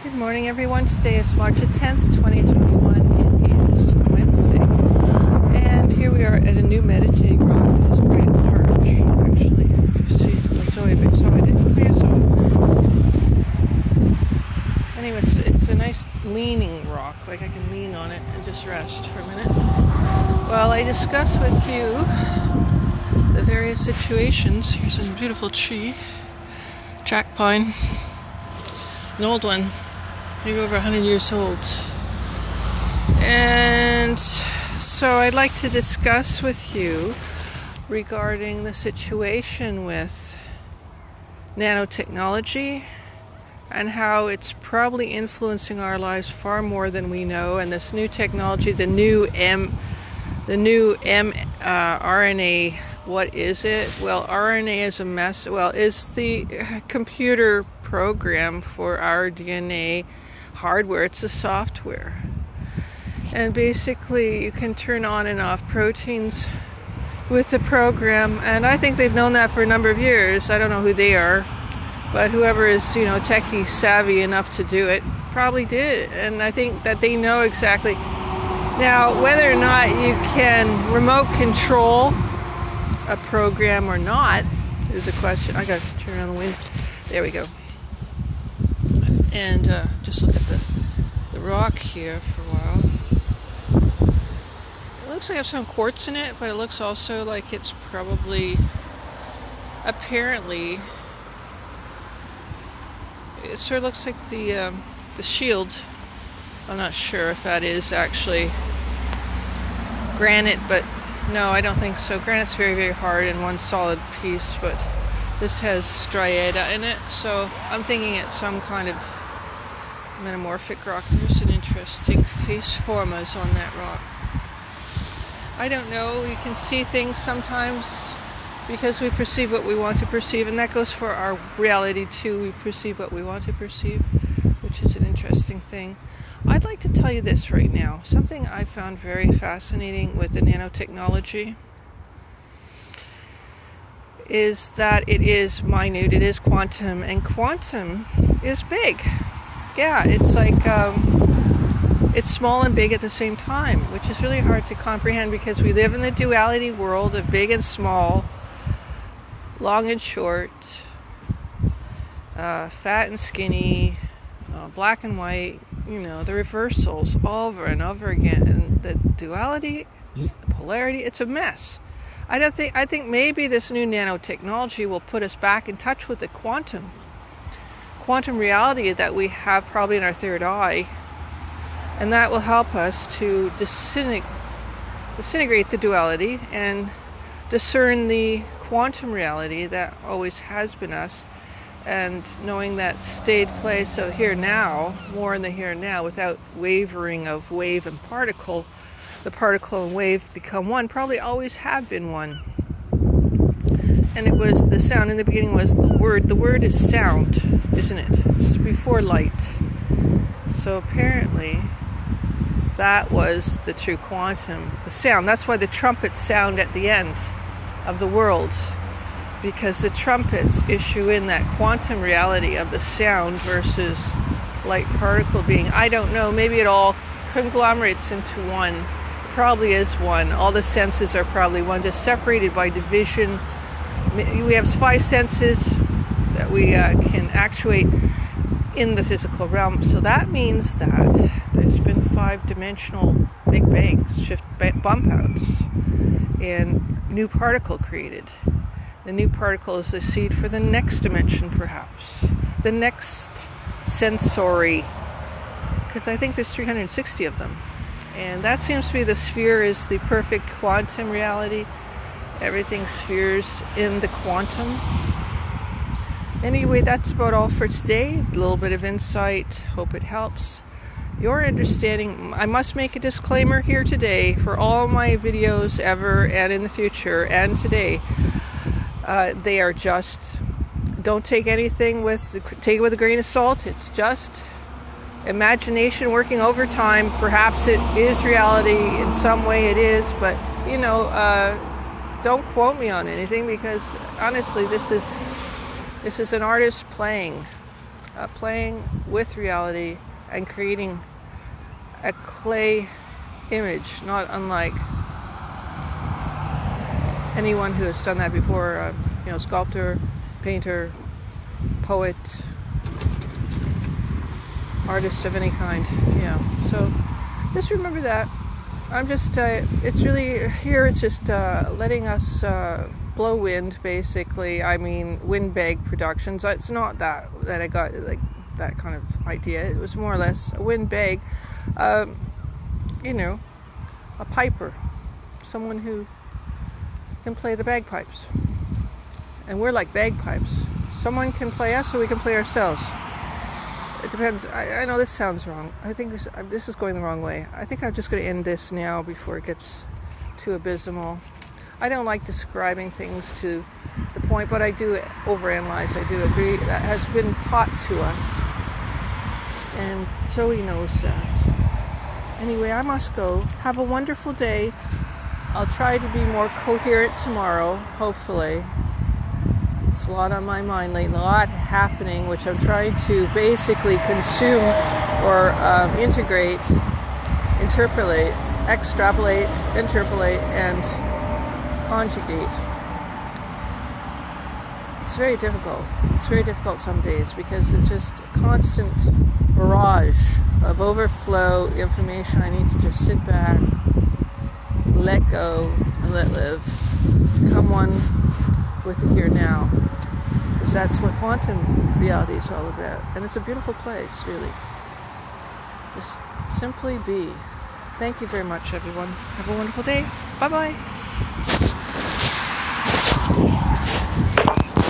Good morning, everyone. Today is March 10th, 2021. It is Wednesday. And here we are at a new meditating rock. It is quite large, actually. You see, anyway, it's a nice leaning rock. Like I can lean on it and just rest for a minute. While I discuss with you the various situations. Here's a beautiful tree. Jack pine. An old one. Maybe over 100 years old. And so I'd like to discuss with you regarding the situation with nanotechnology and how it's probably influencing our lives far more than we know. And this new technology, the new mRNA, what is it? Well, RNA is a mess. Well, is the computer program for our DNA hardware. It's a software. And basically you can turn on and off proteins with the program, and I think they've known that for a number of years. I don't know who they are, but whoever is, Techy, Savy enough to do it probably did. And I think that they know exactly. Now, whether or not you can remote control a program or not is a question. I got to turn on the wind. There we go. And just look at the rock here for a while. It looks like I have some quartz in it, but it looks also like it's probably, apparently, it sort of looks like the shield. I'm not sure if that is actually granite, but no, I don't think so. Granite's very, very hard in one solid piece, but this has striata in it, so I'm thinking it's some kind of metamorphic rock. There's an interesting face formas on that rock. I don't know. You can see things sometimes because we perceive what we want to perceive, and that goes for our reality too. We perceive what we want to perceive, which is an interesting thing. I'd like to tell you this right now. Something I found very fascinating with the nanotechnology is that it is minute, it is quantum, and quantum is big. Yeah, it's like, it's small and big at the same time, which is really hard to comprehend because we live in the duality world of big and small, long and short, fat and skinny, black and white, the reversals over and over again. And the duality, the polarity, it's a mess. I think maybe this new nanotechnology will put us back in touch with the quantum reality that we have probably in our third eye, and that will help us to disintegrate the duality and discern the quantum reality that always has been us, and knowing that stayed place of here now, more in the here and now, without wavering of wave and particle. The particle and wave become one, probably always have been one. And it was the sound in the beginning was the word. The word is sound, isn't it? It's before light. So apparently that was the true quantum, the sound. That's why the trumpets sound at the end of the world, because the trumpets issue in that quantum reality of the sound versus light particle being, I don't know, maybe it all conglomerates into one. It probably is one. All the senses are probably one, just separated by division. We have 5 senses that we can actuate in the physical realm. So that means that there's been 5-dimensional Big Bangs, shift bump outs, and new particle created. The new particle is the seed for the next dimension, perhaps. The next sensory, because I think there's 360 of them. And that seems to be the sphere is the perfect quantum reality. Everything spheres in the quantum. Anyway, that's about all for today. A little bit of insight. Hope it helps. Your understanding. I must make a disclaimer here today for all my videos ever and in the future and today. They are just, don't take anything take it with a grain of salt. It's just imagination working overtime. Perhaps it is reality in some way. It is, but don't quote me on anything, because honestly, this is an artist playing playing with reality and creating a clay image, not unlike anyone who has done that before, sculptor, painter, poet, artist of any kind. So just remember that. I'm just, it's really, here it's just letting us blow wind, basically. I mean, windbag productions. It's not that I got like that kind of idea. It was more or less a windbag, a piper, someone who can play the bagpipes. And we're like bagpipes. Someone can play us, or we can play ourselves. It depends. I know this sounds wrong. I think this is going the wrong way. I think I'm just going to end this now before it gets too abysmal. I don't like describing things to the point, but I do overanalyze. I do agree. That has been taught to us. And Zoe knows that. Anyway, I must go. Have a wonderful day. I'll try to be more coherent tomorrow, hopefully. It's a lot on my mind lately, a lot happening, which I'm trying to basically consume or integrate, interpolate, extrapolate, interpolate, and conjugate. It's very difficult. It's very difficult some days because it's just a constant barrage of overflow information. I need to just sit back, let go, and let live. Come one with the here now. Because that's what quantum reality is all about. And it's a beautiful place, really. Just simply be. Thank you very much, everyone. Have a wonderful day. Bye-bye.